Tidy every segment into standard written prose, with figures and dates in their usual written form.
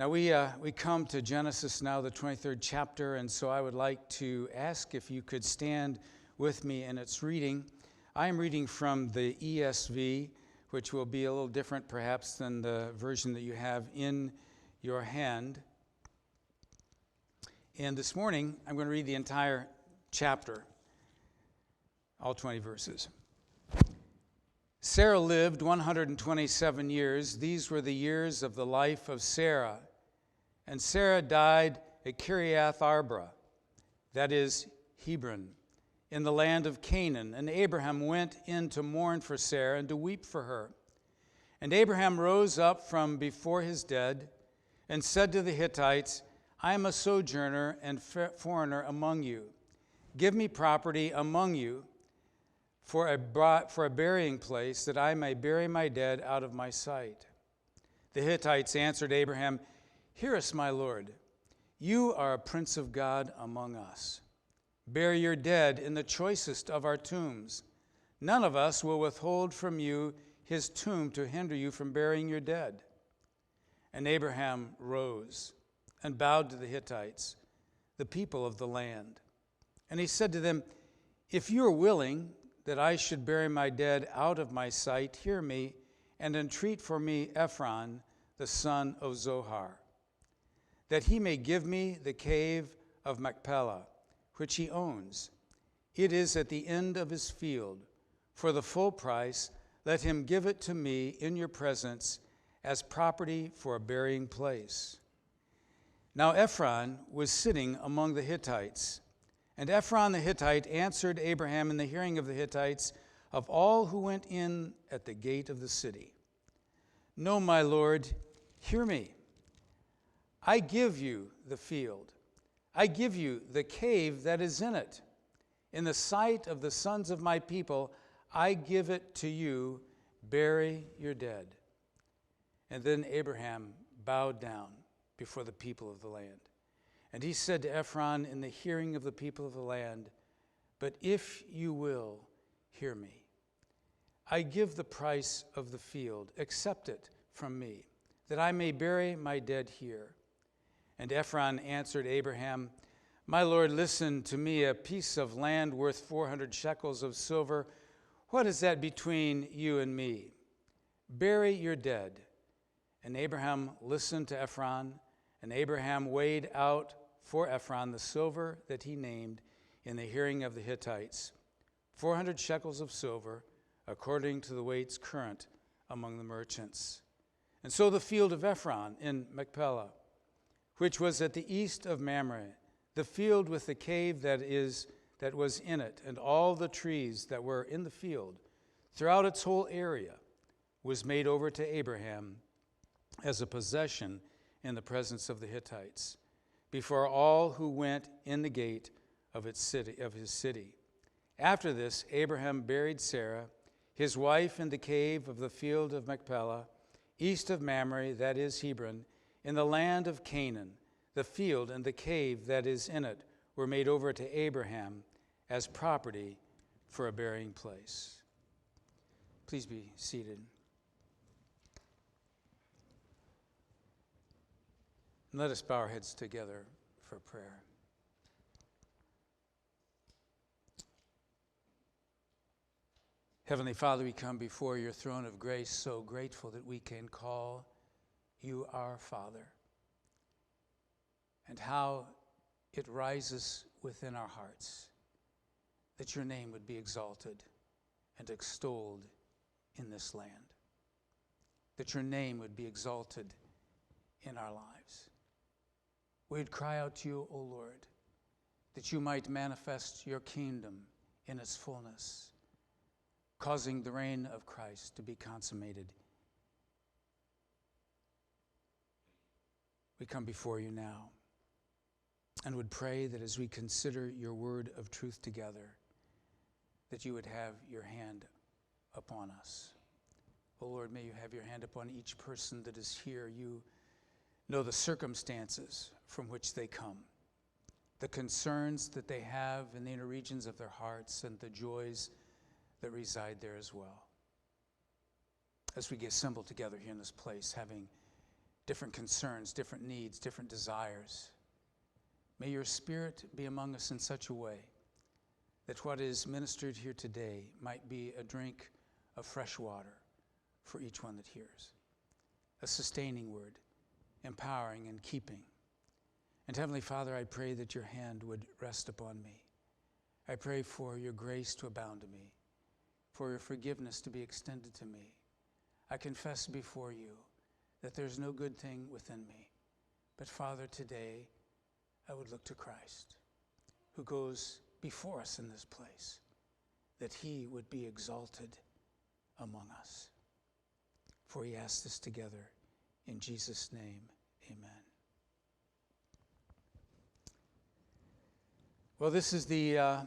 Now we come to Genesis now, the 23rd chapter, and so I would like to ask if you could stand with me in its reading. I am reading from the ESV, which will be a little different perhaps than the version that you have in your hand. And this morning, I'm going to read the entire chapter, all 20 verses. Sarah lived 127 years. These were the years of the life of Sarah. And Sarah died at Kiriath Arba, that is Hebron, in the land of Canaan. And Abraham went in to mourn for Sarah and to weep for her. And Abraham rose up from before his dead and said to the Hittites, I am a sojourner and foreigner among you. Give me property among you for a burying place, that I may bury my dead out of my sight. The Hittites answered Abraham, Hear us, my Lord. You are a prince of God among us. Bury your dead in the choicest of our tombs. None of us will withhold from you his tomb to hinder you from burying your dead. And Abraham rose and bowed to the Hittites, the people of the land. And he said to them, If you are willing that I should bury my dead out of my sight, hear me and entreat for me Ephron, the son of Zohar, that he may give me the cave of Machpelah, which he owns. It is at the end of his field. For the full price, let him give it to me in your presence as property for a burying place. Now Ephron was sitting among the Hittites. And Ephron the Hittite answered Abraham in the hearing of the Hittites of all who went in at the gate of the city, No, my Lord, hear me. I give you the field. I give you the cave that is in it. In the sight of the sons of my people, I give it to you. Bury your dead. And then Abraham bowed down before the people of the land. And he said to Ephron in the hearing of the people of the land, But if you will, hear me. I give the price of the field. Accept it from me, that I may bury my dead here. And Ephron answered Abraham, My Lord, listen to me, a piece of land worth 400 shekels of silver. What is that between you and me? Bury your dead. And Abraham listened to Ephron, and Abraham weighed out for Ephron the silver that he named in the hearing of the Hittites, 400 shekels of silver, according to the weights current among the merchants. And so the field of Ephron in Machpelah, which was at the east of Mamre, the field with the cave that was in it, and all the trees that were in the field, throughout its whole area, was made over to Abraham as a possession in the presence of the Hittites, before all who went in the gate of his city. After this, Abraham buried Sarah, his wife, in the cave of the field of Machpelah, east of Mamre, that is Hebron, in the land of Canaan. The field and the cave that is in it were made over to Abraham as property for a burying place. Please be seated. And let us bow our heads together for prayer. Heavenly Father, we come before your throne of grace, so grateful that we can call you our Father, and how it rises within our hearts that your name would be exalted and extolled in this land, that your name would be exalted in our lives. We'd cry out to you, O Lord, that you might manifest your kingdom in its fullness, causing the reign of Christ to be consummated. We come before you now and would pray that as we consider your word of truth together, that you would have your hand upon us. O Lord, may you have your hand upon each person that is here. You know the circumstances from which they come, the concerns that they have in the inner regions of their hearts, and the joys that reside there as well. As we get assembled together here in this place, having different concerns, different needs, different desires. May your Spirit be among us in such a way that what is ministered here today might be a drink of fresh water for each one that hears. A sustaining word, empowering and keeping. And Heavenly Father, I pray that your hand would rest upon me. I pray for your grace to abound to me, for your forgiveness to be extended to me. I confess before you that there's no good thing within me. But Father, today I would look to Christ, who goes before us in this place, that he would be exalted among us. For he asked this together in Jesus' name, amen. Well, this is the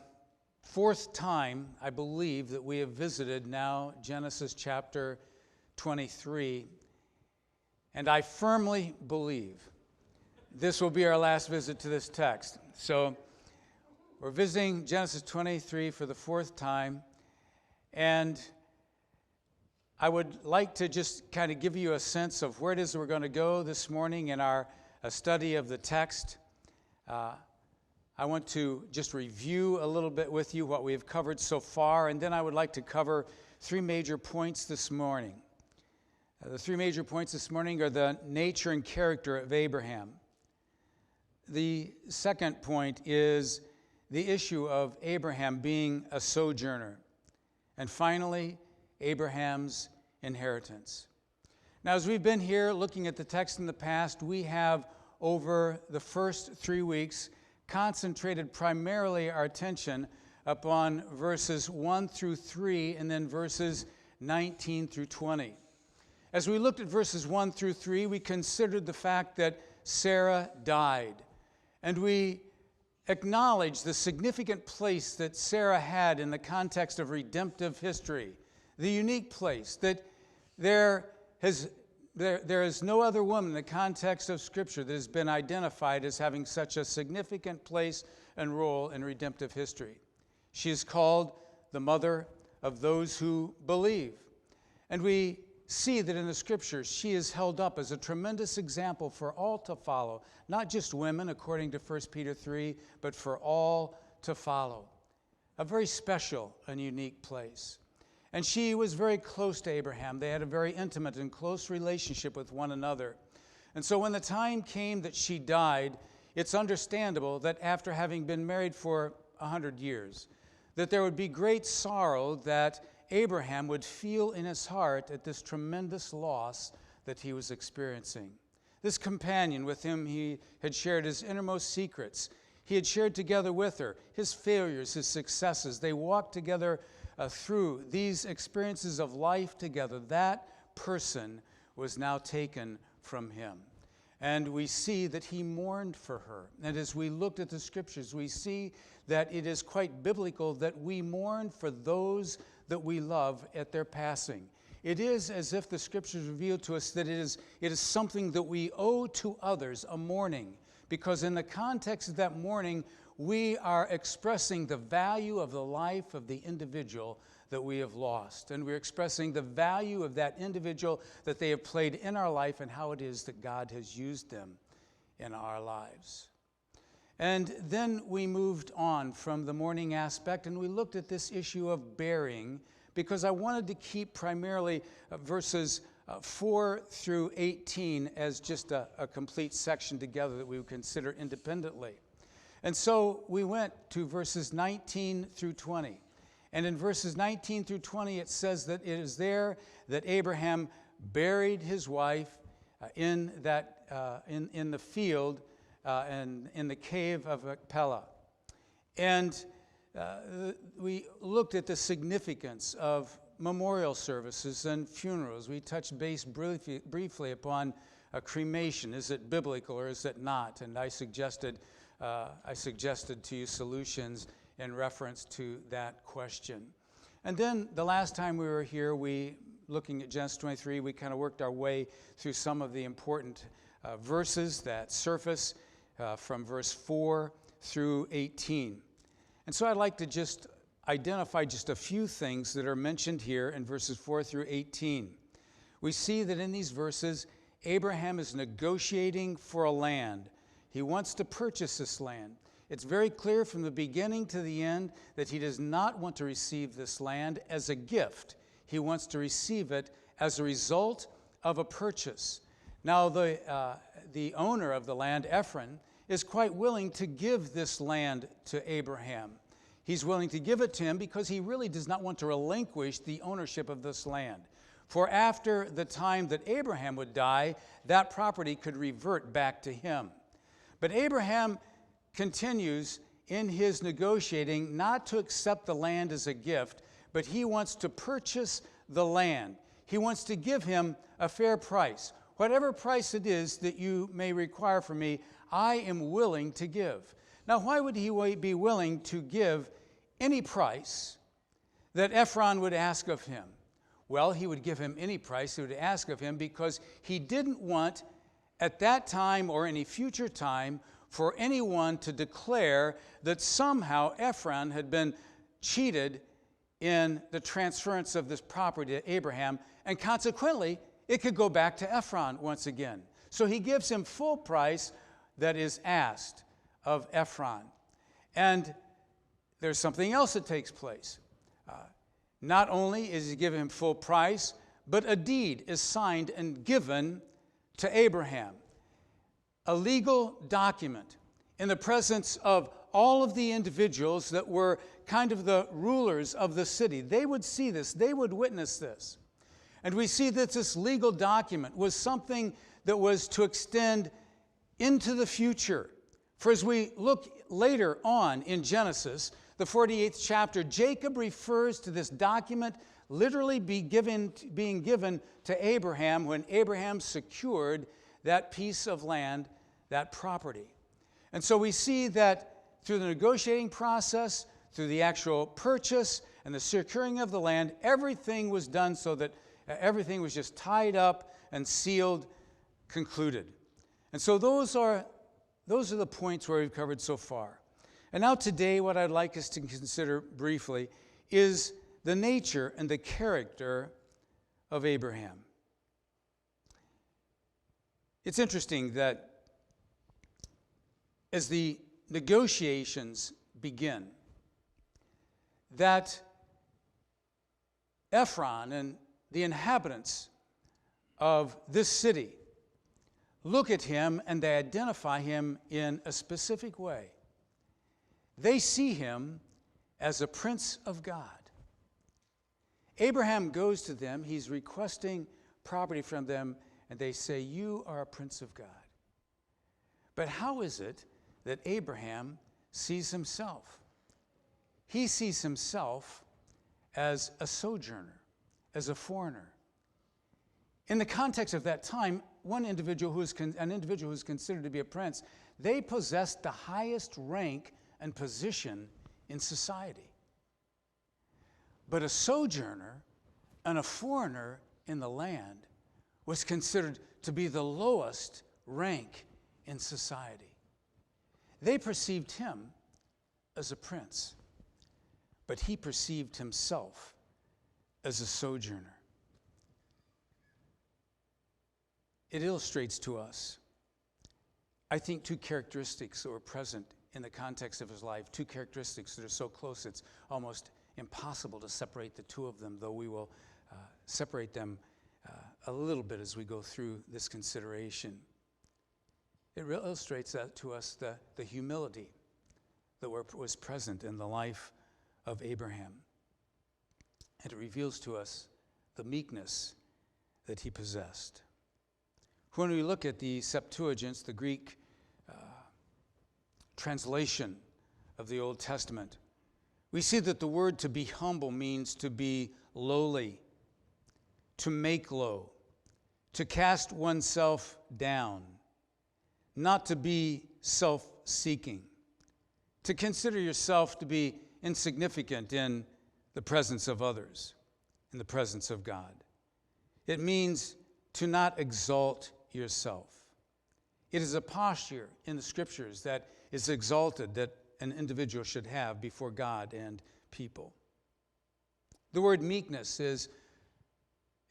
fourth time, I believe, that we have visited now Genesis chapter 23. And I firmly believe this will be our last visit to this text. So we're visiting Genesis 23 for the fourth time. And I would like to just kind of give you a sense of where it is we're going to go this morning in our study of the text. I want to just review a little bit with you what we have covered so far, and then I would like to cover three major points this morning. The three major points this morning are the nature and character of Abraham. The second point is the issue of Abraham being a sojourner. And finally, Abraham's inheritance. Now, as we've been here looking at the text in the past, we have, over the first 3 weeks, concentrated primarily our attention upon verses 1 through 3 and then verses 19 through 20. As we looked at verses 1 through 3, we considered the fact that Sarah died. And we acknowledged the significant place that Sarah had in the context of redemptive history. The unique place that there is no other woman in the context of Scripture that has been identified as having such a significant place and role in redemptive history. She is called the mother of those who believe. And we see that in the Scriptures, she is held up as a tremendous example for all to follow, not just women, according to 1 Peter 3, but for all to follow. A very special and unique place. And she was very close to Abraham. They had a very intimate and close relationship with one another. And so when the time came that she died, it's understandable that after having been married for 100 years, that there would be great sorrow that Abraham would feel in his heart at this tremendous loss that he was experiencing. This companion with whom he had shared his innermost secrets, he had shared together with her his failures, his successes. They walked together through these experiences of life together. That person was now taken from him. And we see that he mourned for her. And as we looked at the Scriptures, we see that it is quite biblical that we mourn for those that we love at their passing. It is as if the Scriptures reveal to us that it is something that we owe to others, a mourning, because in the context of that mourning, we are expressing the value of the life of the individual that we have lost. And we're expressing the value of that individual that they have played in our life and how it is that God has used them in our lives. And then we moved on from the mourning aspect and we looked at this issue of burying, because I wanted to keep primarily verses 4 through 18 as just a complete section together that we would consider independently. And so we went to verses 19 through 20. And in verses 19 through 20, it says that it is there that Abraham buried his wife in the field and in the cave of Machpelah. And we looked at the significance of memorial services and funerals. We touched base briefly upon cremation. Is it biblical or is it not? And I suggested to you solutions in reference to that question. And then the last time we were here, looking at Genesis 23, we kind of worked our way through some of the important verses that surface from verse 4 through 18. And so I'd like to just identify just a few things that are mentioned here in verses 4 through 18. We see that in these verses, Abraham is negotiating for a land. He wants to purchase this land. It's very clear from the beginning to the end that he does not want to receive this land as a gift. He wants to receive it as a result of a purchase. Now, the owner of the land, Ephron, is quite willing to give this land to Abraham. He's willing to give it to him because he really does not want to relinquish the ownership of this land. For after the time that Abraham would die, that property could revert back to him. But Abraham continues in his negotiating not to accept the land as a gift, but he wants to purchase the land. He wants to give him a fair price. Whatever price it is that you may require from me, I am willing to give. Now, why would he be willing to give any price that Ephron would ask of him? Well, he would give him any price he would ask of him because he didn't want at that time or any future time for anyone to declare that somehow Ephron had been cheated in the transference of this property to Abraham, and consequently, it could go back to Ephron once again. So he gives him full price that is asked of Ephron. And there's something else that takes place. Not only is he giving him full price, but a deed is signed and given to Abraham. A legal document in the presence of all of the individuals that were kind of the rulers of the city. They would see this, they would witness this. And we see that this legal document was something that was to extend into the future. For as we look later on in Genesis, the 48th chapter, Jacob refers to this document literally being given to Abraham when Abraham secured that piece of land, that property. And so we see that through the negotiating process, through the actual purchase and the securing of the land, everything was done so that everything was just tied up and sealed, concluded. And so those are the points where we've covered so far. And now today, what I'd like us to consider briefly is the nature and the character of Abraham. It's interesting that as the negotiations begin, that Ephron and the inhabitants of this city look at him and they identify him in a specific way. They see him as a prince of God. Abraham goes to them, he's requesting property from them, and they say, "You are a prince of God." But how is it that Abraham sees himself? He sees himself as a sojourner, as a foreigner. In the context of that time, an individual who is considered to be a prince, they possessed the highest rank and position in society. But a sojourner and a foreigner in the land was considered to be the lowest rank in society. They perceived him as a prince, but he perceived himself as a sojourner. It illustrates to us, I think, two characteristics that were present in the context of his life, two characteristics that are so close it's almost impossible to separate the two of them, though we will separate them a little bit as we go through this consideration. It illustrates that to us, the humility that was present in the life of Abraham. And it reveals to us the meekness that he possessed. When we look at the Septuagint, the Greek translation of the Old Testament, we see that the word to be humble means to be lowly, to make low, to cast oneself down, not to be self-seeking, to consider yourself to be insignificant in the presence of others, in the presence of God. It means to not exalt yourself. It is a posture in the Scriptures that is exalted, that an individual should have before God and people. The word meekness is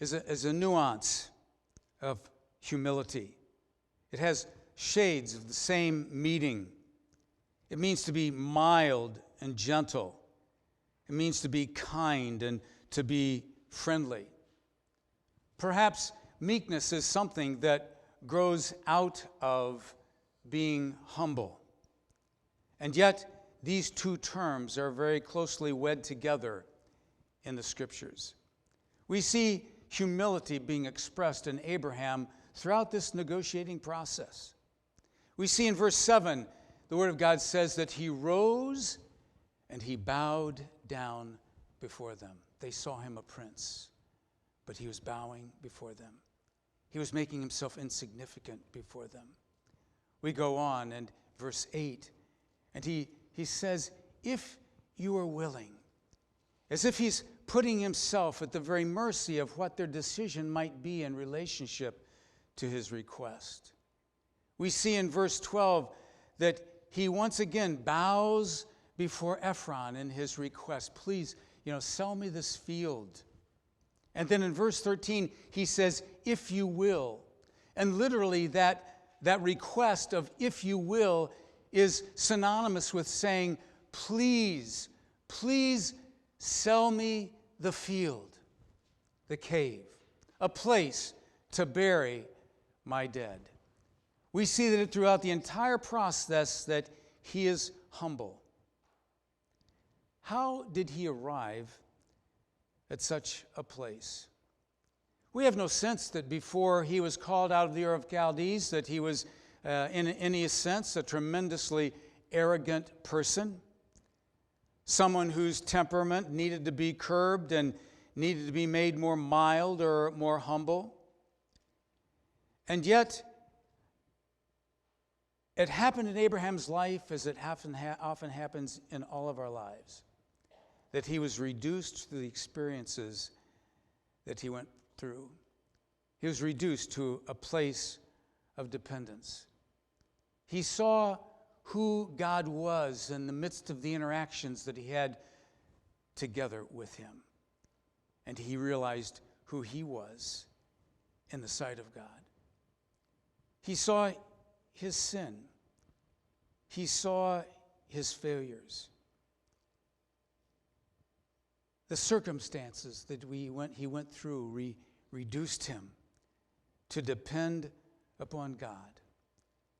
a nuance of humility. It has shades of the same meaning. It means to be mild and gentle. It means to be kind and to be friendly. Perhaps meekness is something that grows out of being humble. And yet, these two terms are very closely wed together in the Scriptures. We see humility being expressed in Abraham throughout this negotiating process. We see in verse 7, the Word of God says that he rose and he bowed down before them. They saw him a prince, but he was bowing before them. He was making himself insignificant before them. We go on, and verse 8, and he says, if you are willing, as if he's putting himself at the very mercy of what their decision might be in relationship to his request. We see in verse 12 that he once again bows before Ephron in his request. Please, sell me this field. And then in verse 13, he says, if you will. And literally that request of if you will is synonymous with saying, please sell me the field, the cave, a place to bury my dead. We see that throughout the entire process that he is humble. How did he arrive at such a place? We have no sense that before he was called out of the Ur of Chaldees that he was, in any sense, a tremendously arrogant person, someone whose temperament needed to be curbed and needed to be made more mild or more humble. And yet, it happened in Abraham's life as it often happens in all of our lives, that he was reduced to the experiences that he went through. He was reduced to a place of dependence. He saw who God was in the midst of the interactions that he had together with him. And he realized who he was in the sight of God. He saw his sin. He saw his failures. The circumstances that he went through reduced him to depend upon God.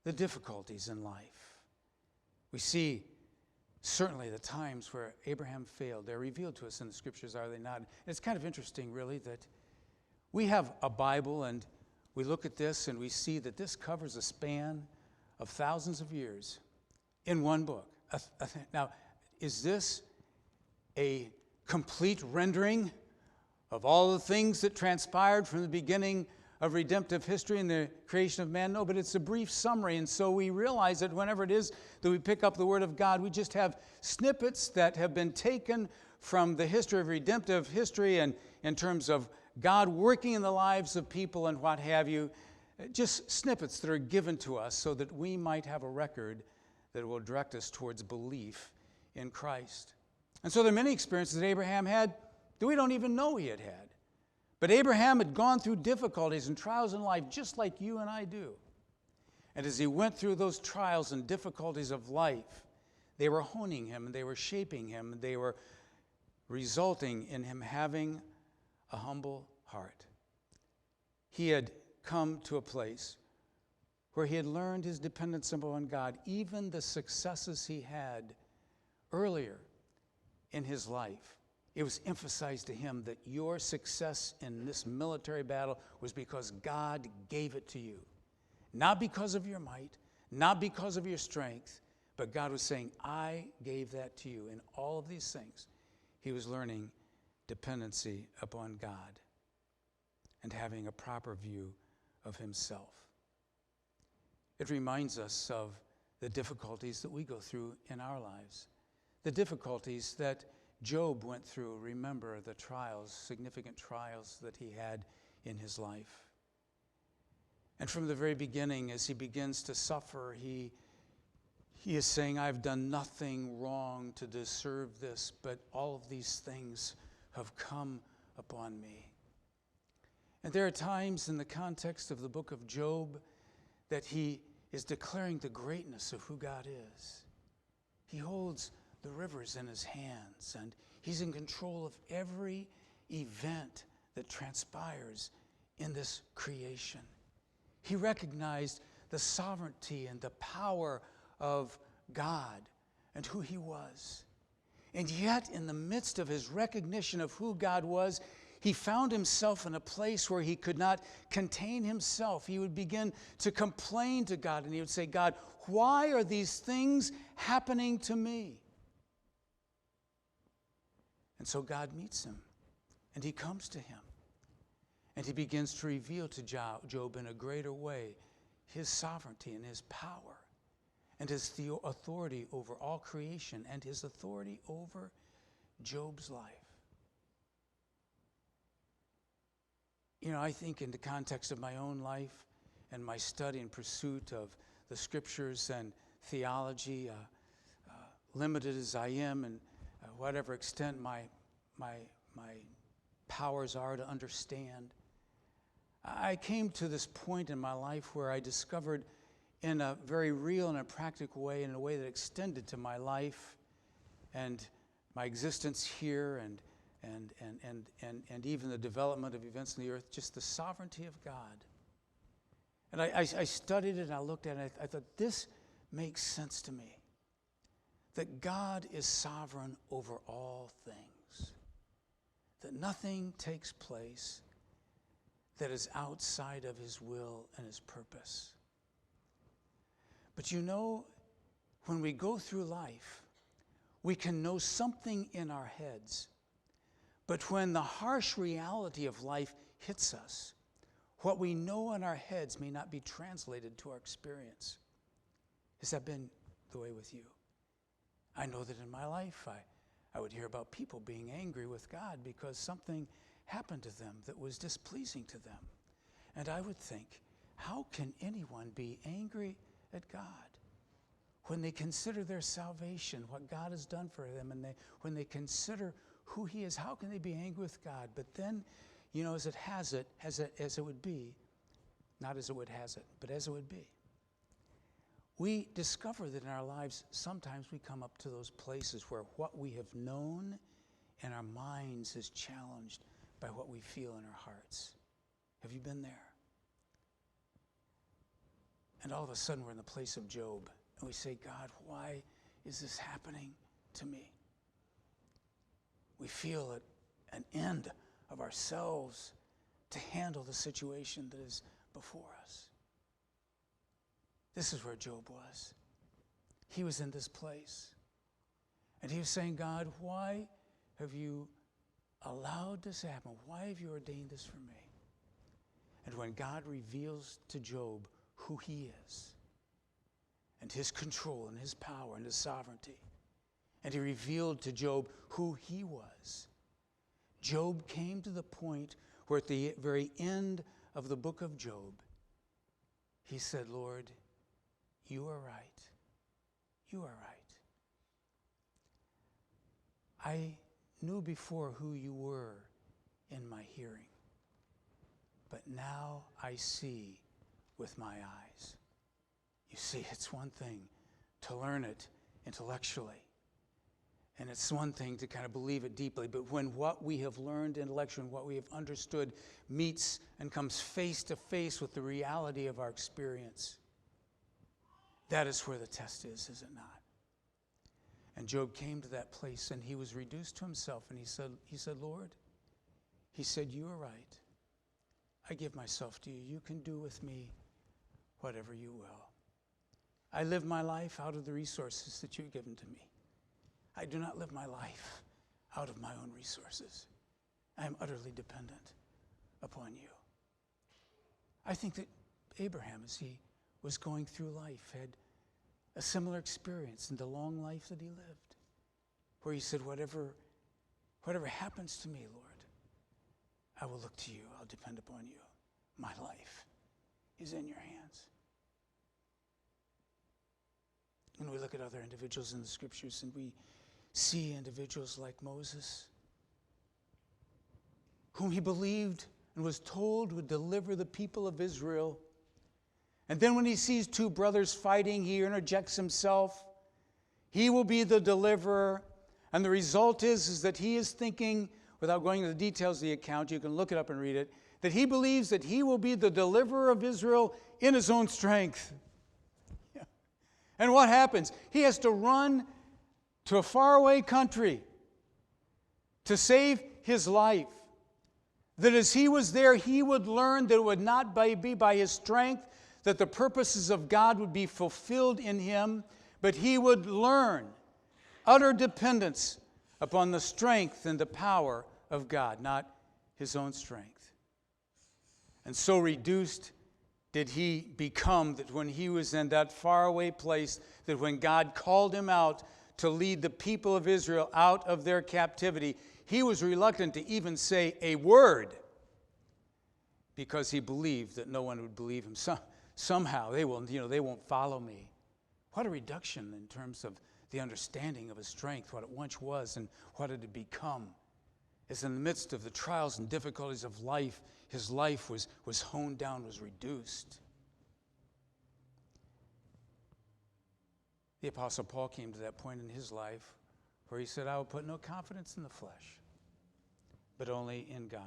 The difficulties in life. We see certainly the times where Abraham failed. They're revealed to us in the Scriptures, are they not? And it's kind of interesting, really, that we have a Bible and we look at this and we see that this covers a span of thousands of years in one book. Now, is this a complete rendering of all the things that transpired from the beginning of redemptive history and the creation of man? No, but it's a brief summary, and so we realize that whenever it is that we pick up the Word of God, we just have snippets that have been taken from the history of redemptive history and in terms of God working in the lives of people and what have you, just snippets that are given to us so that we might have a record that will direct us towards belief in Christ. And so there are many experiences that Abraham had that we don't even know he had had. But Abraham had gone through difficulties and trials in life just like you and I do. And as he went through those trials and difficulties of life, they were honing him, and they were shaping him, and they were resulting in him having a humble heart. He had come to a place where he had learned his dependence upon God. Even the successes he had earlier in his life, it was emphasized to him that your success in this military battle was because God gave it to you. Not because of your might, not because of your strength, but God was saying, I gave that to you. In all of these things, he was learning dependency upon God and having a proper view of himself. It reminds us of the difficulties that we go through in our lives, the difficulties that Job went through. Remember the trials, significant trials that he had in his life. And from the very beginning, as he begins to suffer, he is saying, I've done nothing wrong to deserve this, but all of these things have come upon me. And there are times in the context of the book of Job that he is declaring the greatness of who God is. He holds the rivers in his hands, and he's in control of every event that transpires in this creation. He recognized the sovereignty and the power of God and who he was. And yet, in the midst of his recognition of who God was, he found himself in a place where he could not contain himself. He would begin to complain to God, and he would say, God, why are these things happening to me? And so God meets him, and he comes to him, and he begins to reveal to Job in a greater way his sovereignty and his power and his authority over all creation and his authority over Job's life. You know, I think in the context of my own life and my study and pursuit of the scriptures and theology, limited as I am and whatever extent my powers are to understand, I came to this point in my life where I discovered in a very real and a practical way, in a way that extended to my life and my existence here and even the development of events in the earth, just the sovereignty of God. And I studied it and I looked at it and I thought, this makes sense to me. That God is sovereign over all things. That nothing takes place that is outside of his will and his purpose. But you know, when we go through life, we can know something in our heads. But when the harsh reality of life hits us, what we know in our heads may not be translated to our experience. Has that been the way with you? I know that in my life, I would hear about people being angry with God because something happened to them that was displeasing to them. And I would think, how can anyone be angry at God? When they consider their salvation, what God has done for them, and when they consider who he is, how can they be angry with God? But then, you know, as it would be, not as it would has it, but as it would be, we discover that in our lives, sometimes we come up to those places where what we have known in our minds is challenged by what we feel in our hearts. Have you been there? And all of a sudden we're in the place of Job, and we say, God, why is this happening to me? We feel at an end of ourselves to handle the situation that is before us. This is where Job was. He was in this place. And he was saying, God, why have you allowed this to happen? Why have you ordained this for me? And when God reveals to Job who he is, and his control and his power and his sovereignty, and he revealed to Job who he was, Job came to the point where at the very end of the book of Job, he said, Lord, you are right. You are right. I knew before who you were in my hearing, but now I see with my eyes. You see, it's one thing to learn it intellectually, and it's one thing to kind of believe it deeply, but when what we have learned intellectually and what we have understood meets and comes face to face with the reality of our experience, that is where the test is it not? And Job came to that place, and he was reduced to himself, and he said, Lord, he said, you are right. I give myself to you. You can do with me whatever you will. I live my life out of the resources that you've given to me. I do not live my life out of my own resources. I am utterly dependent upon you. I think that Abraham, as he was going through life, had a similar experience in the long life that he lived, where he said, whatever happens to me, Lord, I will look to you. I'll depend upon you. My life is in your hands. When we look at other individuals in the scriptures and we see individuals like Moses, whom he believed and was told would deliver the people of Israel. And then when he sees two brothers fighting, he interjects himself. He will be the deliverer. And the result is that he is thinking, without going into the details of the account, you can look it up and read it, that he believes that he will be the deliverer of Israel in his own strength. Yeah. And what happens? He has to run to a faraway country to save his life. That as he was there, he would learn that it would not be by his strength that the purposes of God would be fulfilled in him, but he would learn utter dependence upon the strength and the power of God, not his own strength. And so reduced did he become that when he was in that faraway place, that when God called him out to lead the people of Israel out of their captivity, he was reluctant to even say a word because he believed that no one would believe him. Somehow they won't follow me. What a reduction in terms of the understanding of his strength, what it once was and what it had become. As in the midst of the trials and difficulties of life, his life was honed down, was reduced. The Apostle Paul came to that point in his life where he said, I will put no confidence in the flesh, but only in God.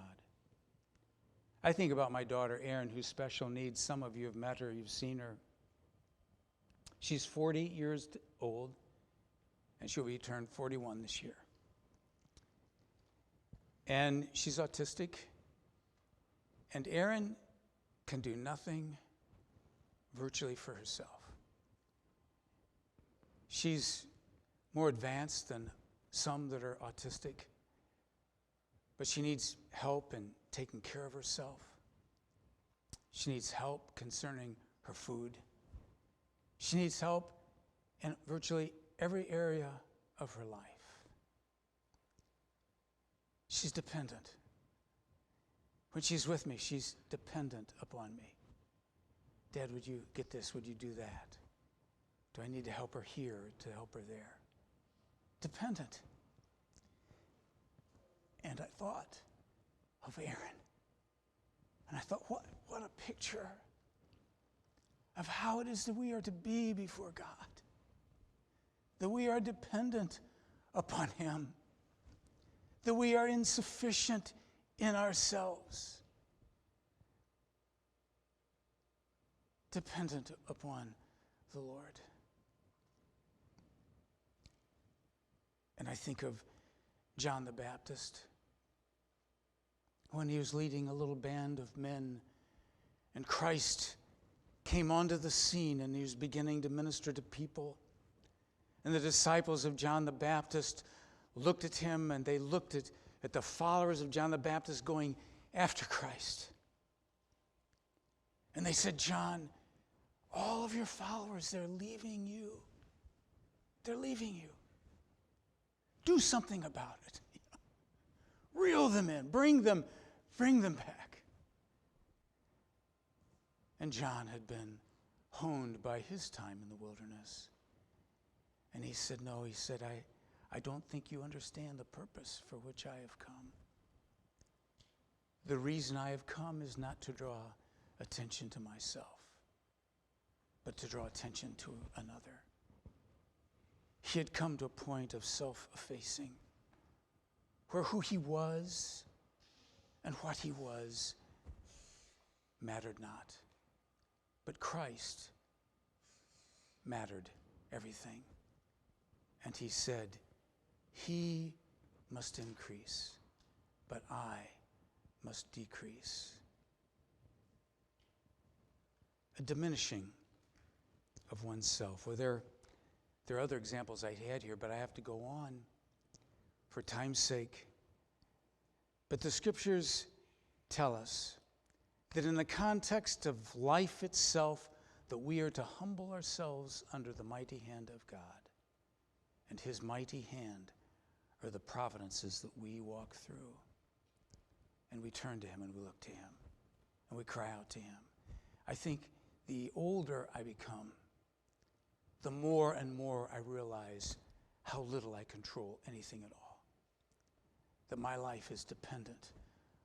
I think about my daughter, Erin, who's special needs. Some of you have met her, you've seen her. She's 40 years old, and she'll be turned 41 this year. And she's autistic, and Erin can do nothing virtually for herself. She's more advanced than some that are autistic, but she needs help in taking care of herself. She needs help concerning her food. She needs help in virtually every area of her life. She's dependent. When she's with me, she's dependent upon me. Dad, would you get this? Would you do that? Do I need to help her here, to help her there? Dependent. And I thought of Aaron. And I thought, what a picture of how it is that we are to be before God. That we are dependent upon him. That we are insufficient in ourselves. Dependent upon the Lord. And I think of John the Baptist when he was leading a little band of men, and Christ came onto the scene and he was beginning to minister to people. And the disciples of John the Baptist looked at him, and they looked at the followers of John the Baptist going after Christ. And they said, John, all of your followers, they're leaving you. They're leaving you. Do something about it. Reel them in. Bring them back. And John had been honed by his time in the wilderness. And he said, no, I don't think you understand the purpose for which I have come. The reason I have come is not to draw attention to myself, but to draw attention to another. He had come to a point of self-effacing, where who he was and what he was mattered not. But Christ mattered everything. And he said, he must increase, but I must decrease. A diminishing of oneself. Well, there are other examples I had here, but I have to go on for time's sake. But the scriptures tell us that in the context of life itself, that we are to humble ourselves under the mighty hand of God. And his mighty hand are the providences that we walk through. And we turn to him and we look to him. And we cry out to him. I think the older I become, the more and more I realize how little I control anything at all. That my life is dependent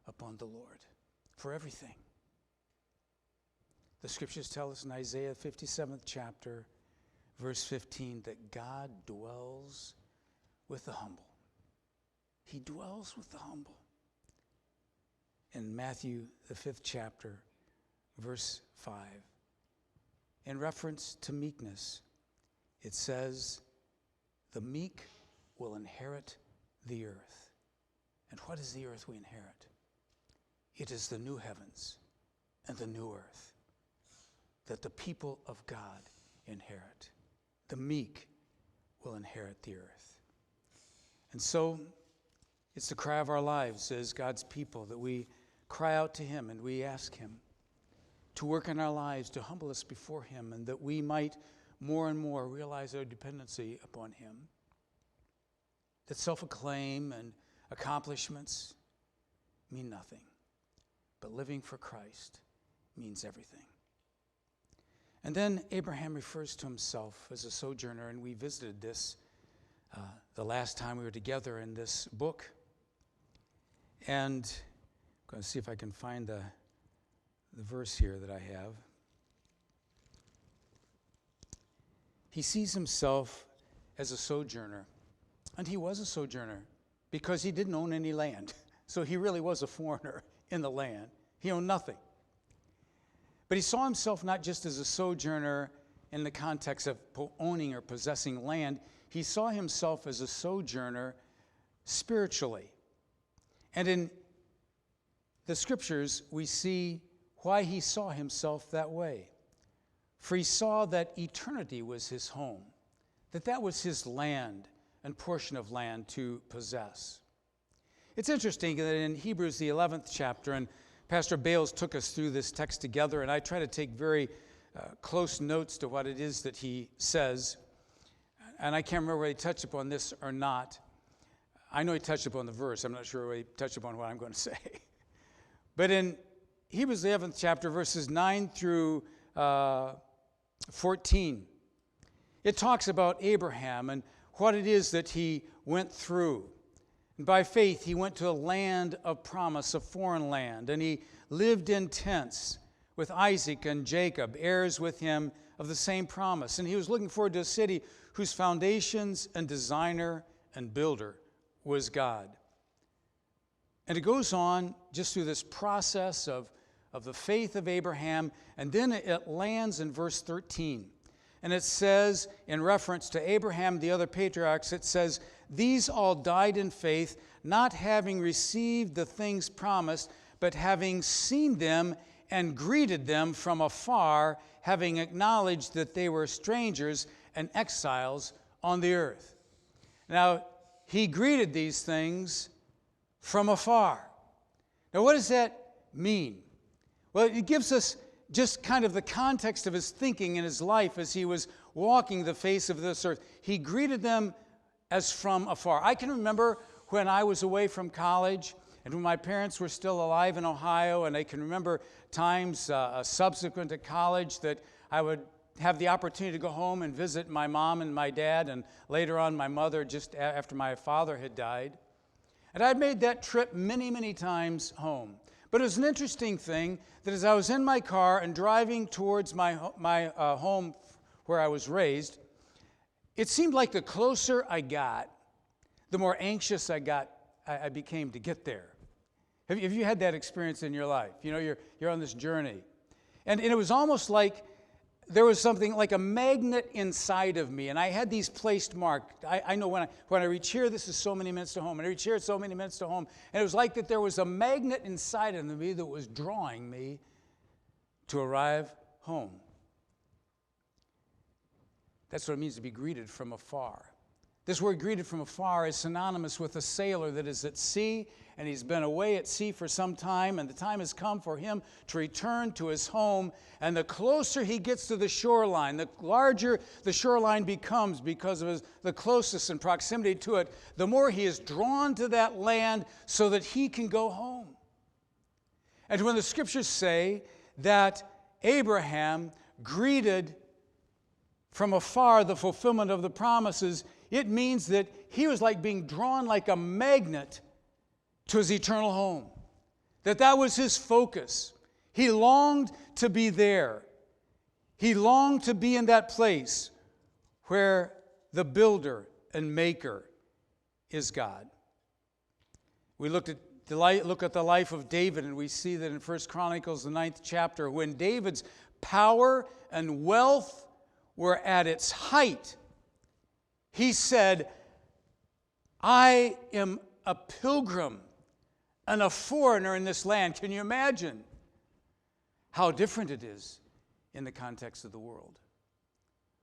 upon the Lord. for everything. The scriptures tell us in Isaiah 57th chapter, verse 15, that God dwells with the humble. He dwells with the humble. In Matthew, the 5th chapter, verse 5, in reference to meekness, it says, the meek will inherit the earth. And what is the earth we inherit? It is the new heavens and the new earth that the people of God inherit. The meek will inherit the earth. And so it's the cry of our lives as God's people that we cry out to him and we ask him to work in our lives, to humble us before him, and that we might more and more realize our dependency upon him. That self-acclaim and accomplishments mean nothing, but living for Christ means everything. And then Abraham refers to himself as a sojourner, and we visited this the last time we were together in this book. And I'm going to see if I can find the verse here that I have. He sees himself as a sojourner, and he was a sojourner because he didn't own any land. So he really was a foreigner in the land. He owned nothing. But he saw himself not just as a sojourner in the context of owning or possessing land. He saw himself as a sojourner spiritually. And in the scriptures, we see why he saw himself that way. For he saw that eternity was his home, that was his land and portion of land to possess. It's interesting that in Hebrews, the 11th chapter, and Pastor Bales took us through this text together, and I try to take very close notes to what it is that he says. And I can't remember whether he touched upon this or not. I know he touched upon the verse. I'm not sure whether he touched upon what I'm going to say. But in Hebrews, the 11th chapter, verses 9 through 14, it talks about Abraham and what it is that he went through. And by faith, he went to a land of promise, a foreign land, and he lived in tents with Isaac and Jacob, heirs with him of the same promise. And he was looking forward to a city whose foundations and designer and builder was God. And it goes on just through this process of the faith of Abraham, and then it lands in verse 13. And it says, in reference to Abraham, the other patriarchs, it says, these all died in faith, not having received the things promised, but having seen them and greeted them from afar, having acknowledged that they were strangers and exiles on the earth. Now, he greeted these things from afar. Now, what does that mean? Well, it gives us just kind of the context of his thinking in his life as he was walking the face of this earth. He greeted them as from afar. I can remember when I was away from college and when my parents were still alive in Ohio, and I can remember times subsequent to college that I would have the opportunity to go home and visit my mom and my dad, and later on my mother just after my father had died. And I'd made that trip many, many times home. But it was an interesting thing that as I was in my car and driving towards my home where I was raised, it seemed like the closer I got, the more anxious I became to get there. Have you had that experience in your life? You know, you're on this journey. And it was almost like there was something like a magnet inside of me, and I had these placed marked. I know when I reach here, this is so many minutes to home, and I reach here, it's so many minutes to home. And it was like that there was a magnet inside of me that was drawing me to arrive home. That's what it means to be greeted from afar. This word greeted from afar is synonymous with a sailor that is at sea, and he's been away at sea for some time, and the time has come for him to return to his home. And the closer he gets to the shoreline, the larger the shoreline becomes because of the closeness and proximity to it, the more he is drawn to that land so that he can go home. And when the scriptures say that Abraham greeted from afar the fulfillment of the promises, it means that he was like being drawn like a magnet to his eternal home. That was his focus. He longed to be there. He longed to be in that place where the builder and maker is God. We look at the life of David, and we see that in 1 Chronicles, the 9th chapter, when David's power and wealth were at its height, he said, I am a pilgrim and a foreigner in this land. Can you imagine how different it is in the context of the world?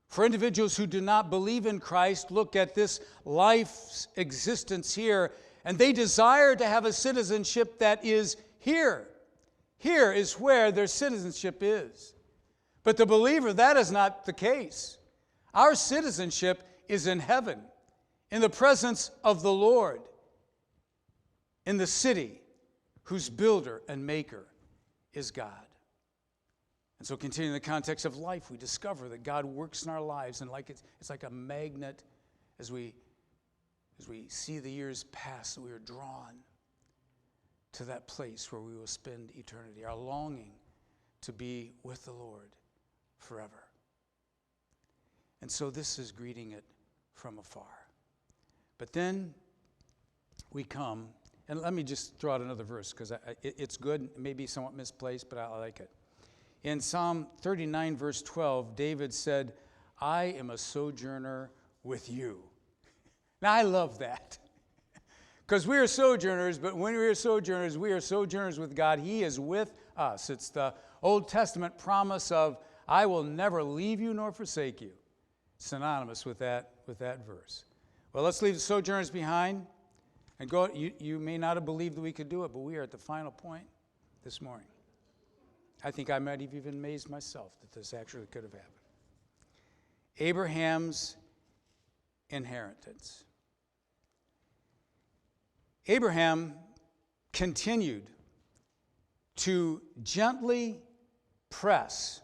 For individuals who do not believe in Christ, look at this life's existence here, and they desire to have a citizenship that is here. Here is where their citizenship is. But the believer, that is not the case. Our citizenship is in heaven, in the presence of the Lord, in the city whose builder and maker is God. And so continuing in the context of life, we discover that God works in our lives, and it's like a magnet as we see the years pass, we are drawn to that place where we will spend eternity, our longing to be with the Lord forever. And so this is greeting it from afar. But then we come, and let me just throw out another verse, because it's good, it may be somewhat misplaced, but I like it. In Psalm 39, verse 12, David said, I am a sojourner with you. Now, I love that. Because we are sojourners, but when we are sojourners with God. He is with us. It's the Old Testament promise of, I will never leave you nor forsake you. Synonymous with that verse. Well, let's leave the sojourners behind and go. You may not have believed that we could do it, but we are at the final point this morning. I think I might have even amazed myself that this actually could have happened. Abraham's inheritance. Abraham continued to gently press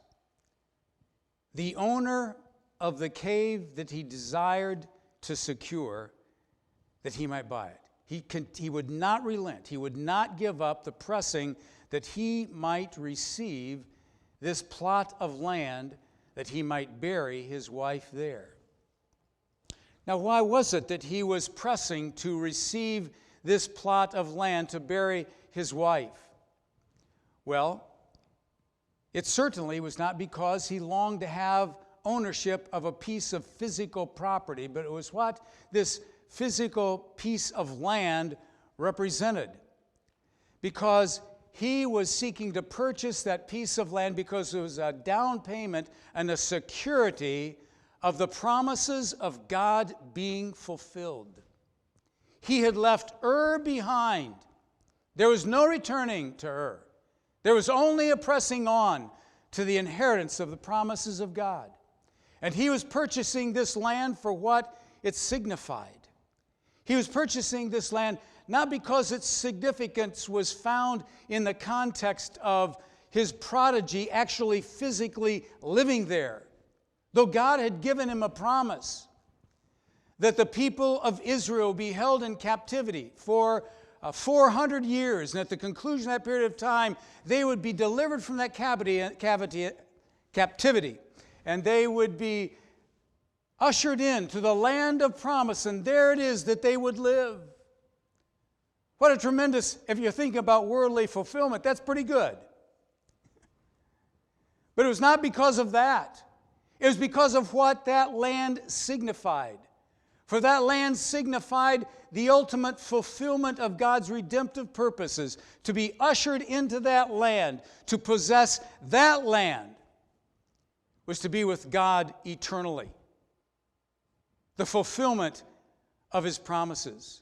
the owner of the cave that he desired to secure, that he might buy it. He would not relent. He would not give up the pressing that he might receive this plot of land, that he might bury his wife there. Now, why was it that he was pressing to receive this plot of land to bury his wife? Well, it certainly was not because he longed to have ownership of a piece of physical property, but it was what this physical piece of land represented. Because he was seeking to purchase that piece of land because it was a down payment and a security of the promises of God being fulfilled. He had left Ur behind. There was no returning to Ur. There was only a pressing on to the inheritance of the promises of God. And he was purchasing this land for what it signified. He was purchasing this land not because its significance was found in the context of his prodigy actually physically living there, though God had given him a promise that the people of Israel be held in captivity for 400 years, and at the conclusion of that period of time, they would be delivered from that captivity, and they would be ushered into the land of promise, and there it is that they would live. What a tremendous, if you're thinking about worldly fulfillment, that's pretty good. But it was not because of that. It was because of what that land signified. For that land signified the ultimate fulfillment of God's redemptive purposes. To be ushered into that land, to possess that land, was to be with God eternally. The fulfillment of His promises.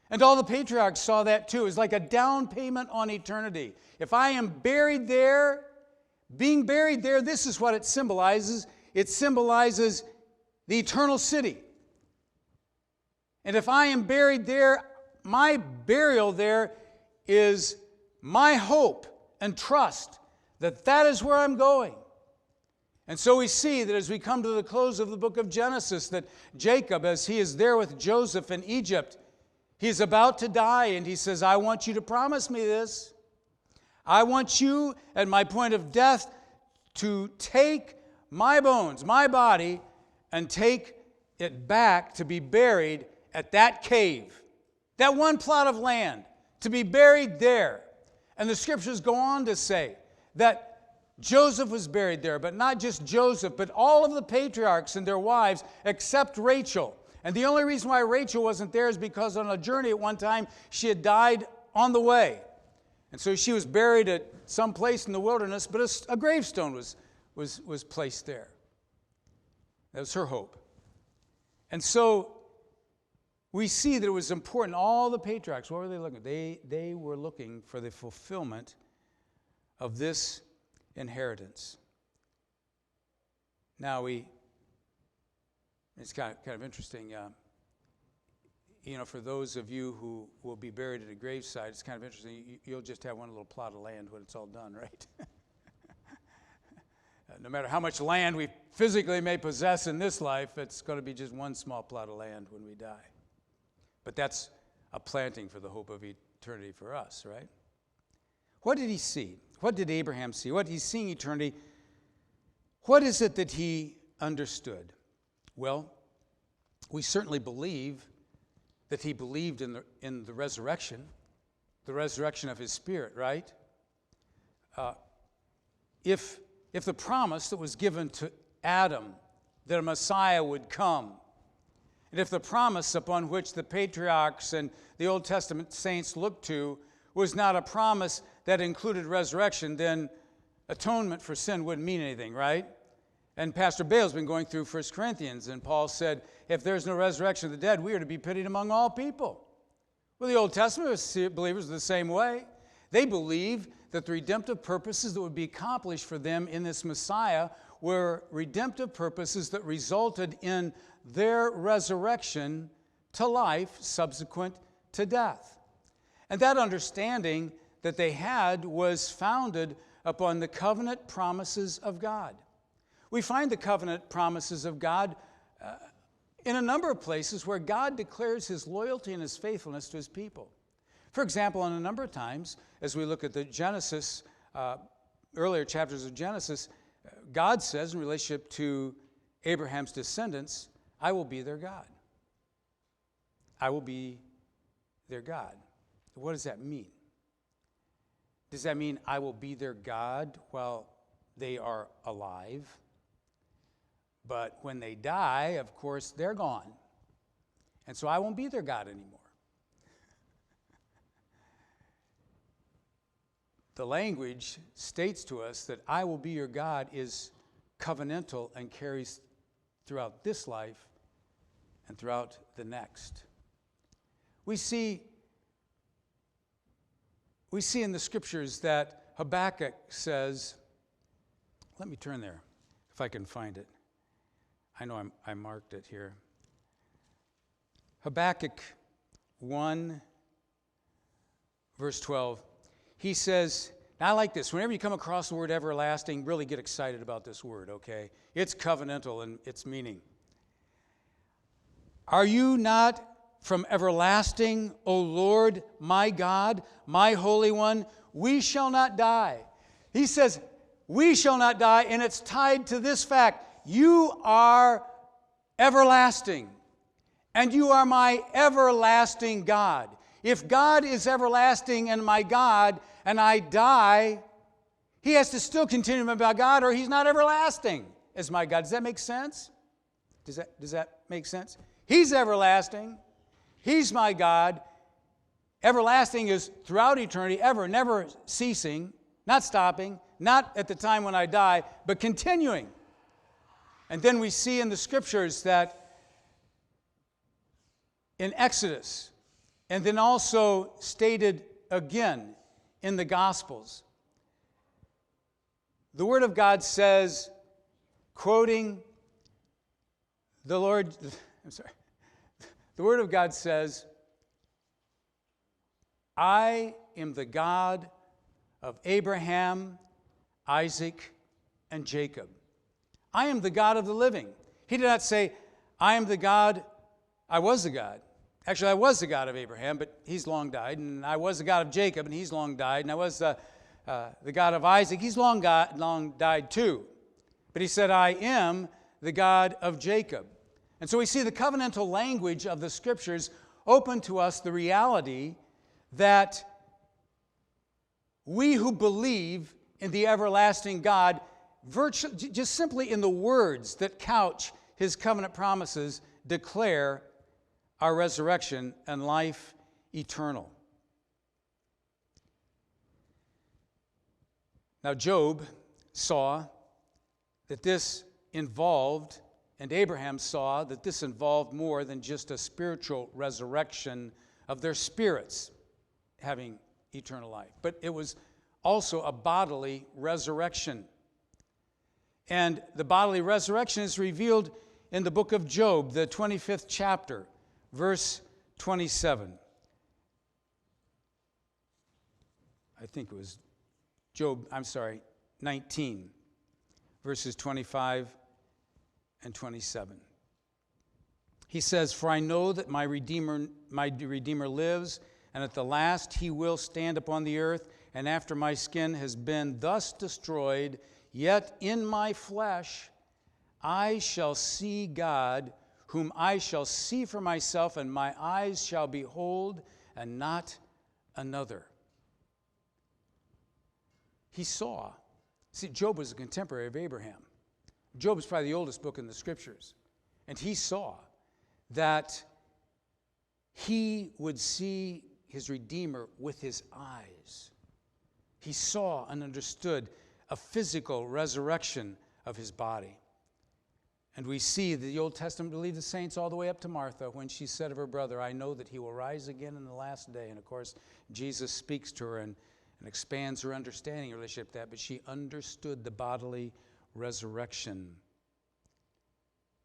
And all the patriarchs saw that too. It was like a down payment on eternity. If I am buried there, being buried there, this is what it symbolizes. It symbolizes the eternal city. And if I am buried there, my burial there is my hope and trust that that is where I'm going. And so we see that as we come to the close of the book of Genesis, that Jacob, as he is there with Joseph in Egypt, he is about to die, and he says, I want you to promise me this. I want you at my point of death to take my bones, my body, and take it back to be buried at that cave, that one plot of land, to be buried there. And the scriptures go on to say that Joseph was buried there, but not just Joseph, but all of the patriarchs and their wives except Rachel. And the only reason why Rachel wasn't there is because on a journey at one time she had died on the way. And so she was buried at some place in the wilderness, but a gravestone was placed there. That was her hope. And so we see that it was important. All the patriarchs, what were they looking at? They were looking for the fulfillment of this inheritance. Now it's kind of interesting. For those of you who will be buried at a gravesite, it's kind of interesting. You'll just have one little plot of land when it's all done, right? No matter how much land we physically may possess in this life, it's going to be just one small plot of land when we die. But that's a planting for the hope of eternity for us, right? What did he see? What did Abraham see? What he's seeing eternity, what is it that he understood? Well, we certainly believe that he believed in the resurrection of his spirit, right? If the promise that was given to Adam that a Messiah would come, and if the promise upon which the patriarchs and the Old Testament saints looked to was not a promise that included resurrection, then atonement for sin wouldn't mean anything, right? And Pastor Bale's been going through 1 Corinthians, and Paul said, if there's no resurrection of the dead, we are to be pitied among all people. Well, the Old Testament believers are the same way. They believe that the redemptive purposes that would be accomplished for them in this Messiah were redemptive purposes that resulted in their resurrection to life subsequent to death. And that understanding that they had was founded upon the covenant promises of God. We find the covenant promises of God in a number of places where God declares his loyalty and his faithfulness to his people. For example, on a number of times, as we look at the Genesis, earlier chapters of Genesis, God says in relationship to Abraham's descendants, I will be their God. I will be their God. What does that mean? Does that mean I will be their God while they are alive? But when they die, of course, they're gone. And so I won't be their God anymore. The language states to us that I will be your God is covenantal and carries throughout this life and throughout the next. We see in the scriptures that Habakkuk says, let me turn there if I can find it. I know I marked it here. Habakkuk 1, verse 12. He says, now I like this. Whenever you come across the word everlasting, really get excited about this word, okay? It's covenantal in its meaning. Are you not from everlasting, O Lord, my God, my Holy One? We shall not die. He says, we shall not die, and it's tied to this fact. You are everlasting, and you are my everlasting God. If God is everlasting and my God, and I die, he has to still continue to be my God, or he's not everlasting as my God. Does that make sense? Does that make sense? He's everlasting. He's my God. Everlasting is throughout eternity, ever, never ceasing, not stopping, not at the time when I die, but continuing. And then we see in the scriptures that in Exodus, and then also stated again in the Gospels, the Word of God says, quoting the Lord, the Word of God says, I am the God of Abraham, Isaac, and Jacob. I am the God of the living. He did not say, I am the God, I was the God. Actually, I was the God of Abraham, but he's long died. And I was the God of Jacob, and he's long died. And I was the the God of Isaac, he's long died too. But he said, I am the God of Jacob. And so we see the covenantal language of the Scriptures open to us the reality that we who believe in the everlasting God, just simply in the words that couch his covenant promises, declare our resurrection and life eternal. Now, Job saw that this involved, and Abraham saw that this involved more than just a spiritual resurrection of their spirits having eternal life, but it was also a bodily resurrection. And the bodily resurrection is revealed in the book of Job, the 25th chapter, verse 27. I think it was 19, verses 25 and 27. He says, For I know that my Redeemer lives, and at the last he will stand upon the earth, and after my skin has been thus destroyed, yet in my flesh I shall see God, whom I shall see for myself, and my eyes shall behold, and not another. He saw. See, Job was a contemporary of Abraham. Job is probably the oldest book in the Scriptures. And he saw that he would see his Redeemer with his eyes. He saw and understood a physical resurrection of his body. And we see the Old Testament believed the saints all the way up to Martha when she said of her brother, I know that he will rise again in the last day. And of course, Jesus speaks to her and expands her understanding of relationship to that, but she understood the bodily resurrection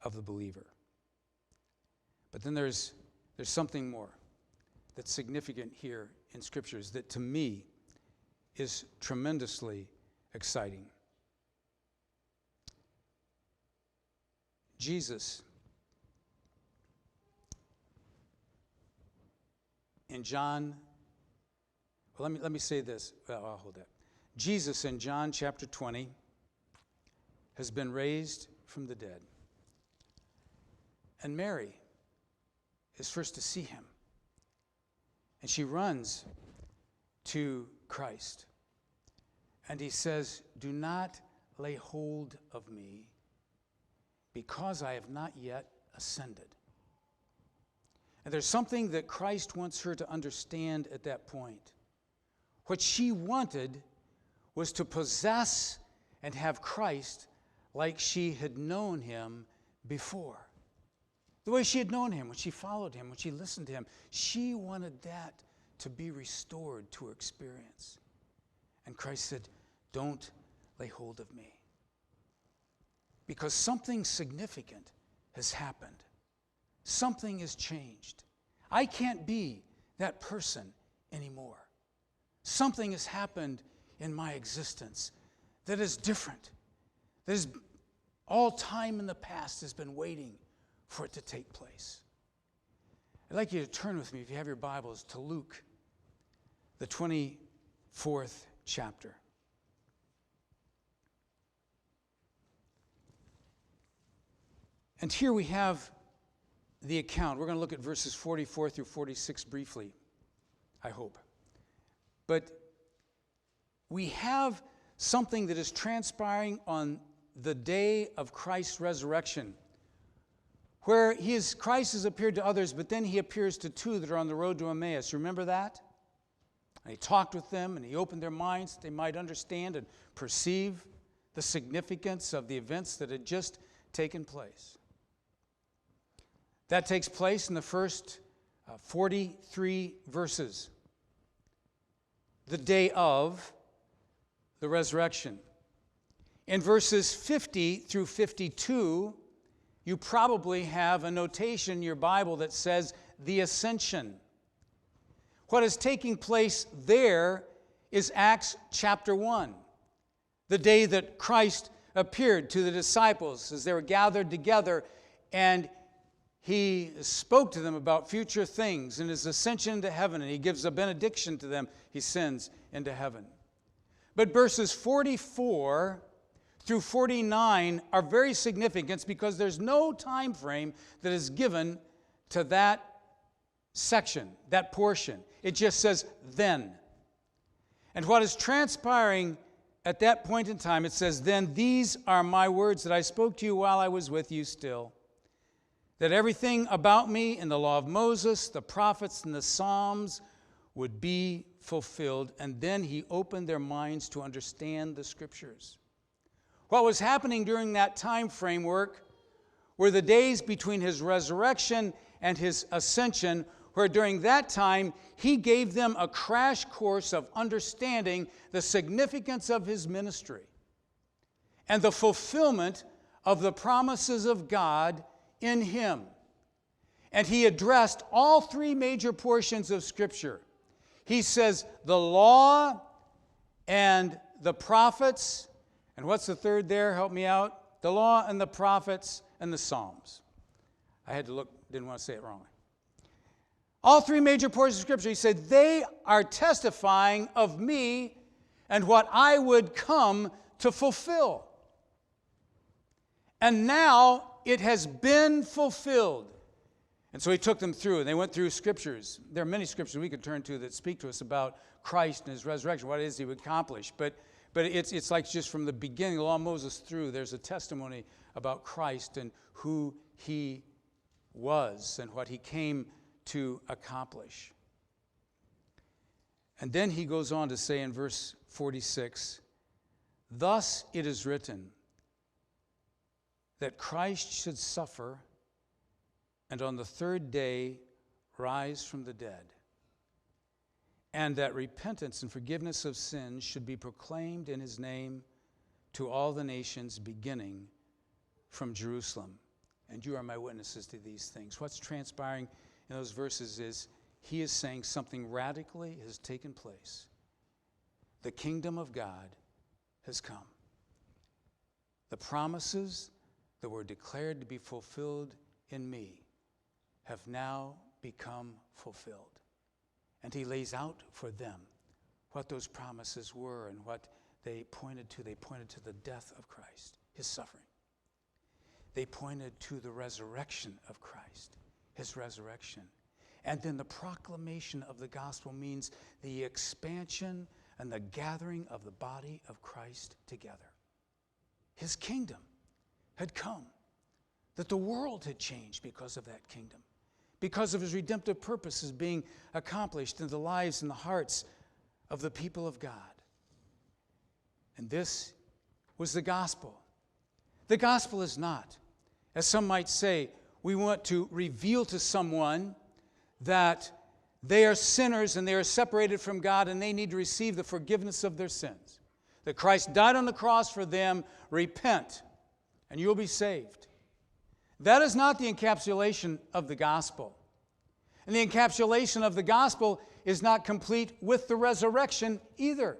of the believer. But then there's something more that's significant here in Scriptures that to me is tremendously exciting. Jesus, in John, well, let me say this. Well, I'll hold that. Jesus in John chapter 20 has been raised from the dead. And Mary is first to see him. And she runs to Christ. And he says, Do not lay hold of me, because I have not yet ascended. And there's something that Christ wants her to understand at that point. What she wanted was to possess and have Christ like she had known him before. The way she had known him, when she followed him, when she listened to him, she wanted that to be restored to her experience. And Christ said, Don't lay hold of me. Because something significant has happened. Something has changed. I can't be that person anymore. Something has happened in my existence that is different. That is all time in the past has been waiting for it to take place. I'd like you to turn with me, if you have your Bibles, to Luke, the 24th chapter. And here we have the account. We're going to look at verses 44 through 46 briefly, I hope. But we have something that is transpiring on the day of Christ's resurrection, where Christ has appeared to others, but then he appears to two that are on the road to Emmaus. Remember that? And he talked with them, and he opened their minds that they might understand and perceive the significance of the events that had just taken place. That takes place in the first 43 verses, the day of the resurrection. In verses 50 through 52, you probably have a notation in your Bible that says the ascension. What is taking place there is Acts chapter 1, the day that Christ appeared to the disciples as they were gathered together, and he spoke to them about future things and his ascension into heaven, and he gives a benediction to them. He sends into heaven. But verses 44 through 49 are very significant because there's no time frame that is given to that section, that portion. It just says, then. And what is transpiring at that point in time, it says, then these are my words that I spoke to you while I was with you still, that everything about me in the law of Moses, the prophets, and the Psalms would be fulfilled. And then he opened their minds to understand the Scriptures. What was happening during that time framework were the days between his resurrection and his ascension, where during that time he gave them a crash course of understanding the significance of his ministry and the fulfillment of the promises of God in him. And he addressed all three major portions of Scripture. He says the law and the prophets, and what's the third there? Help me out. The law and the prophets and the Psalms. I had to look, didn't want to say it wrong. All three major portions of Scripture, he said, they are testifying of me and what I would come to fulfill. And now it has been fulfilled. And so he took them through, and they went through Scriptures. There are many Scriptures we could turn to that speak to us about Christ and his resurrection, what it is he would accomplish. But it's like just from the beginning, the law of Moses through, there's a testimony about Christ and who he was and what he came to accomplish. And then he goes on to say in verse 46, thus it is written that Christ should suffer and on the third day rise from the dead, and that repentance and forgiveness of sins should be proclaimed in his name to all the nations, beginning from Jerusalem. And you are my witnesses to these things. What's transpiring in those verses is he is saying something radically has taken place. The kingdom of God has come. The promises that were declared to be fulfilled in me have now become fulfilled. And he lays out for them what those promises were and what they pointed to. They pointed to the death of Christ, his suffering. They pointed to the resurrection of Christ, his resurrection. And then the proclamation of the gospel means the expansion and the gathering of the body of Christ together. His kingdom had come, that the world had changed because of that kingdom, because of his redemptive purposes being accomplished in the lives and the hearts of the people of God. And this was the gospel. The gospel is not, as some might say, we want to reveal to someone that they are sinners and they are separated from God and they need to receive the forgiveness of their sins. That Christ died on the cross for them, repent, and you'll be saved. That is not the encapsulation of the gospel. And the encapsulation of the gospel is not complete with the resurrection either.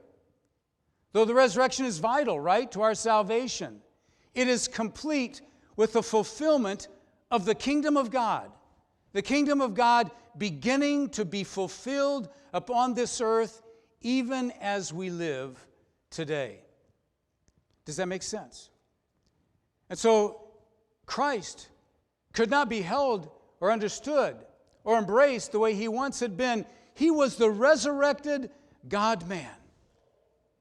Though the resurrection is vital, right, to our salvation, it is complete with the fulfillment of the kingdom of God. The kingdom of God beginning to be fulfilled upon this earth even as we live today. Does that make sense? And so Christ could not be held or understood or embraced the way he once had been. He was the resurrected God-man.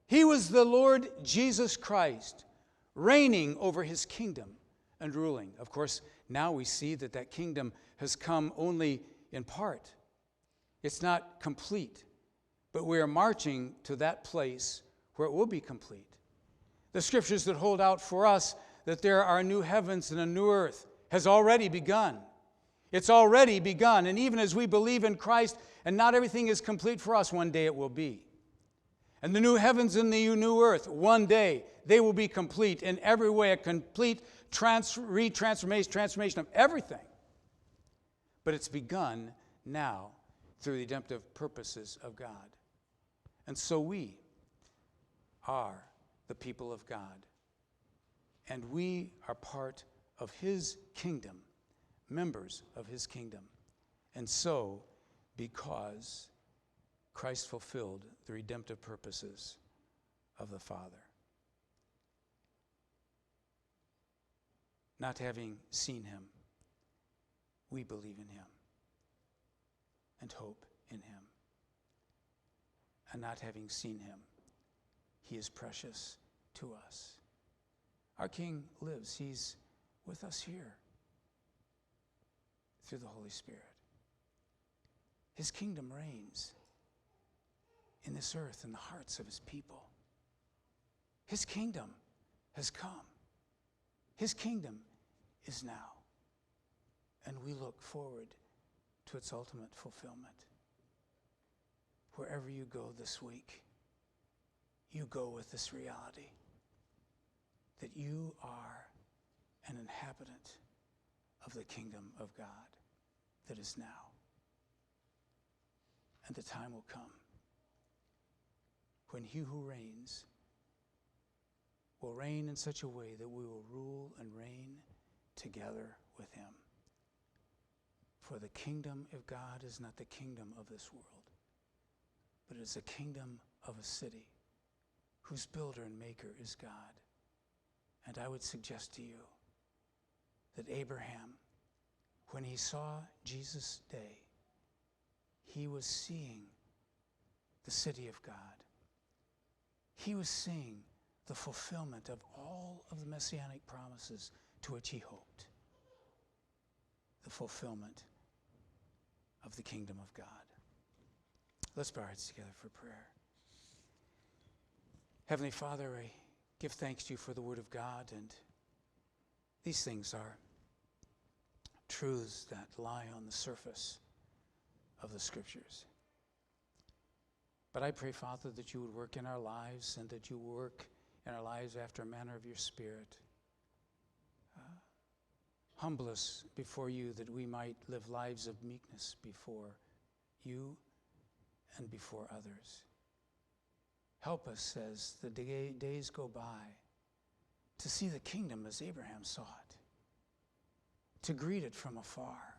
He was the Lord Jesus Christ, reigning over his kingdom and ruling. Of course, now we see that that kingdom has come only in part. It's not complete, but we are marching to that place where it will be complete. The scriptures that hold out for us that there are new heavens and a new earth has already begun. It's already begun, and even as we believe in Christ, and not everything is complete for us, one day it will be. And the new heavens and the new earth, one day, they will be complete in every way, a complete transformation of everything. But it's begun now through the redemptive purposes of God. And so we are the people of God. And we are part of his kingdom, members of his kingdom. And so, because Christ fulfilled the redemptive purposes of the Father. Not having seen him, we believe in him and hope in him. And not having seen him, he is precious to us. Our King lives. He's with us here through the Holy Spirit. His kingdom reigns in this earth, in the hearts of his people. His kingdom has come. His kingdom is now. And we look forward to its ultimate fulfillment. Wherever you go this week, you go with this reality that you are an inhabitant of the kingdom of God that is now. And the time will come when he who reigns will reign in such a way that we will rule and reign together with him. For the kingdom of God is not the kingdom of this world, but it is a kingdom of a city whose builder and maker is God. And I would suggest to you that Abraham, when he saw Jesus' day, he was seeing the city of God. He was seeing the fulfillment of all of the messianic promises to which he hoped. The fulfillment of the kingdom of God. Let's bow our heads together for prayer. Heavenly Father, I give thanks to you for the Word of God, and these things are truths that lie on the surface of the Scriptures. But I pray, Father, that you would work in our lives and that you work in our lives after a manner of your Spirit. Humble us before you that we might live lives of meekness before you and before others. Help us as the days go by to see the kingdom as Abraham saw it, to greet it from afar,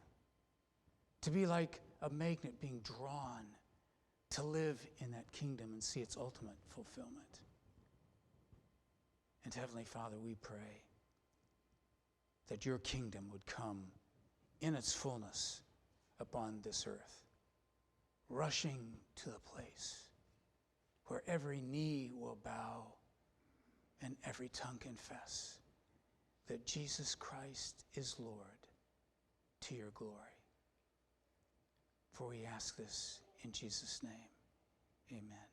to be like a magnet being drawn to live in that kingdom and see its ultimate fulfillment. And Heavenly Father, we pray that your kingdom would come in its fullness upon this earth, rushing to the place where every knee will bow and every tongue confess that Jesus Christ is Lord, to your glory. For we ask this in Jesus' name. Amen.